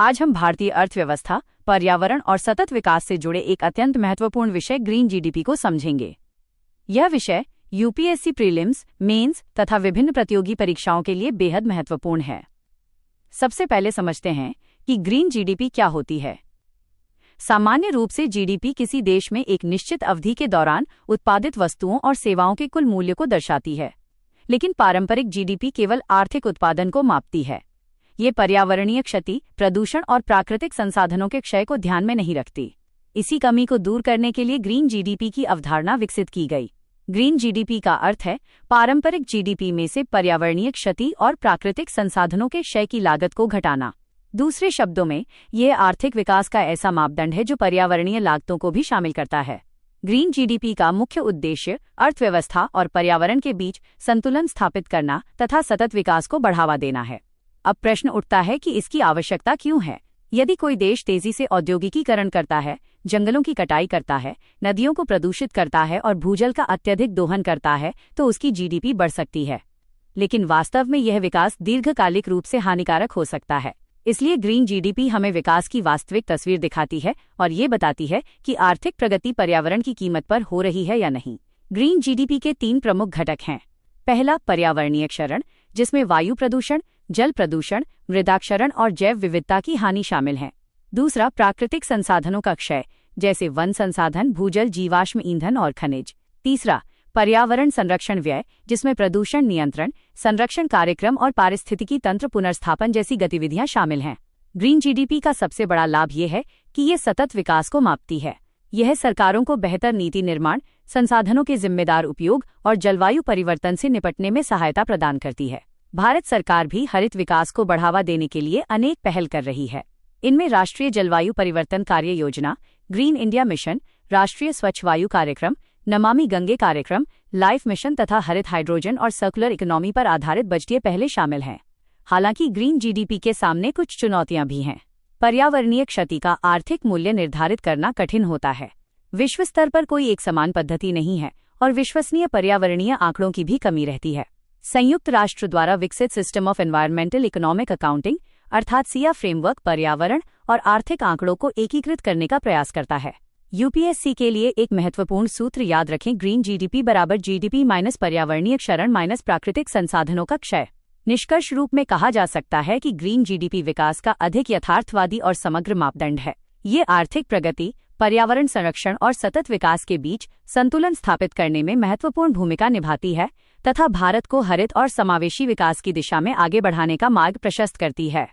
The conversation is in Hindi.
आज हम भारतीय अर्थव्यवस्था, पर्यावरण और सतत विकास से जुड़े एक अत्यंत महत्वपूर्ण विषय ग्रीन जीडीपी को समझेंगे। यह विषय यूपीएससी प्रीलिम्स, मेंस तथा विभिन्न प्रतियोगी परीक्षाओं के लिए बेहद महत्वपूर्ण है। सबसे पहले समझते हैं कि ग्रीन जीडीपी क्या होती है। सामान्य रूप से जीडीपी किसी देश में एक निश्चित अवधि के दौरान उत्पादित वस्तुओं और सेवाओं के कुल मूल्य को दर्शाती है, लेकिन पारंपरिक जीडीपी केवल आर्थिक उत्पादन को मापती है। ये पर्यावरणीय क्षति, प्रदूषण और प्राकृतिक संसाधनों के क्षय को ध्यान में नहीं रखती। इसी कमी को दूर करने के लिए ग्रीन जीडीपी की अवधारणा विकसित की गई। ग्रीन जीडीपी का अर्थ है पारंपरिक जीडीपी में से पर्यावरणीय क्षति और प्राकृतिक संसाधनों के क्षय की लागत को घटाना। दूसरे शब्दों में, यह आर्थिक विकास का ऐसा मापदंड है जो पर्यावरणीय लागतों को भी शामिल करता है। ग्रीन जीडीपी का मुख्य उद्देश्य अर्थव्यवस्था और पर्यावरण के बीच संतुलन स्थापित करना तथा सतत विकास को बढ़ावा देना है। अब प्रश्न उठता है कि इसकी आवश्यकता क्यों है। यदि कोई देश तेजी से औद्योगिकीकरण करता है, जंगलों की कटाई करता है, नदियों को प्रदूषित करता है और भूजल का अत्यधिक दोहन करता है, तो उसकी जीडीपी बढ़ सकती है। लेकिन वास्तव में यह विकास दीर्घकालिक रूप से हानिकारक हो सकता है। इसलिए ग्रीन जीडीपी हमें विकास की वास्तविक तस्वीर दिखाती है और ये बताती है कि आर्थिक प्रगति पर्यावरण की कीमत पर हो रही है या नहीं। ग्रीन जीडीपी के 3 प्रमुख घटक हैं। पहला, पर्यावरणीय क्षरण, जिसमें वायु प्रदूषण, जल प्रदूषण, मृदा क्षरण और जैव विविधता की हानि शामिल है। दूसरा, प्राकृतिक संसाधनों का क्षय, जैसे वन संसाधन, भूजल, जीवाश्म ईंधन और खनिज। तीसरा, पर्यावरण संरक्षण व्यय, जिसमें प्रदूषण नियंत्रण, संरक्षण कार्यक्रम और पारिस्थितिकी तंत्र पुनर्स्थापन जैसी गतिविधियां शामिल हैं। ग्रीन जीडीपी का सबसे बड़ा लाभ यह है कि ये सतत विकास को मापती है। यह सरकारों को बेहतर नीति निर्माण, संसाधनों के जिम्मेदार उपयोग और जलवायु परिवर्तन से निपटने में सहायता प्रदान करती है। भारत सरकार भी हरित विकास को बढ़ावा देने के लिए अनेक पहल कर रही है। इनमें राष्ट्रीय जलवायु परिवर्तन कार्य योजना, ग्रीन इंडिया मिशन, राष्ट्रीय स्वच्छ वायु कार्यक्रम, नमामि गंगे कार्यक्रम, लाइफ मिशन तथा हरित हाइड्रोजन और सर्कुलर इकोनॉमी पर आधारित बजटीय पहले शामिल हैं। हालांकि ग्रीन जीडीपी के सामने कुछ चुनौतियां भी हैं। पर्यावरणीय क्षति का आर्थिक मूल्य निर्धारित करना कठिन होता है। विश्व स्तर पर कोई एक समान पद्धति नहीं है और विश्वसनीय पर्यावरणीय आंकड़ों की भी कमी रहती है। संयुक्त राष्ट्र द्वारा विकसित system of environmental economic accounting अर्थात सिया फ्रेमवर्क पर्यावरण और आर्थिक आंकड़ों को एकीकृत करने का प्रयास करता है। यूपीएससी के लिए एक महत्वपूर्ण सूत्र याद रखें, ग्रीन जीडीपी बराबर जीडीपी माइनस पर्यावरणीय क्षरण माइनस प्राकृतिक संसाधनों का क्षय। निष्कर्ष रूप में कहा जा सकता है कि ग्रीन जीडीपी विकास का अधिक यथार्थवादी और समग्र मापदंड है। ये आर्थिक प्रगति, पर्यावरण संरक्षण और सतत विकास के बीच संतुलन स्थापित करने में महत्वपूर्ण भूमिका निभाती है तथा भारत को हरित और समावेशी विकास की दिशा में आगे बढ़ाने का मार्ग प्रशस्त करती है।